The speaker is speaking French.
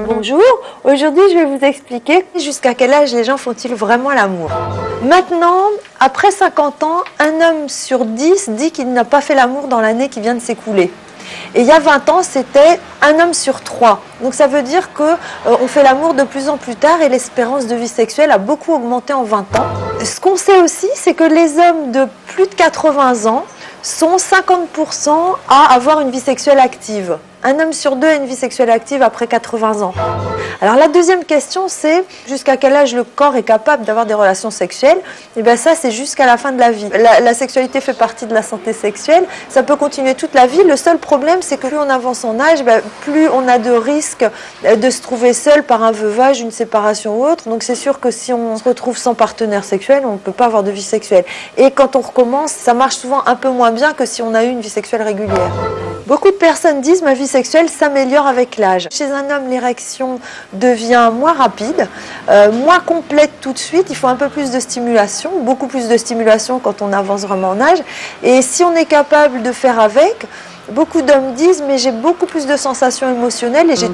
Bonjour, aujourd'hui je vais vous expliquer jusqu'à quel âge les gens font-ils vraiment l'amour. Maintenant, après 50 ans, un homme sur 10 dit qu'il n'a pas fait l'amour dans l'année qui vient de s'écouler. Et il y a 20 ans, c'était un homme sur 3. Donc ça veut dire qu'on fait l'amour de plus en plus tard et l'espérance de vie sexuelle a beaucoup augmenté en 20 ans. Ce qu'on sait aussi, c'est que les hommes de plus de 80 ans sont 50% à avoir une vie sexuelle active. Un homme sur 2 a une vie sexuelle active après 80 ans. Alors la deuxième question, c'est jusqu'à quel âge le corps est capable d'avoir des relations sexuelles. Et bien ça, c'est jusqu'à la fin de la vie. La sexualité fait partie de la santé sexuelle. Ça peut continuer toute la vie. Le seul problème, c'est que plus on avance en âge, plus on a de risques de se trouver seul par un veuvage, une séparation ou autre. Donc c'est sûr que si on se retrouve sans partenaire sexuel, on ne peut pas avoir de vie sexuelle. Et quand on recommence, ça marche souvent un peu moins bien que si on a eu une vie sexuelle régulière. Beaucoup de personnes disent ma vie sexuelle s'améliore avec l'âge. Chez un homme, l'érection devient moins rapide, moins complète tout de suite. Il faut un peu plus de stimulation, beaucoup plus de stimulation quand on avance vraiment en âge. Et si on est capable de faire avec, beaucoup d'hommes disent mais j'ai beaucoup plus de sensations émotionnelles et j'ai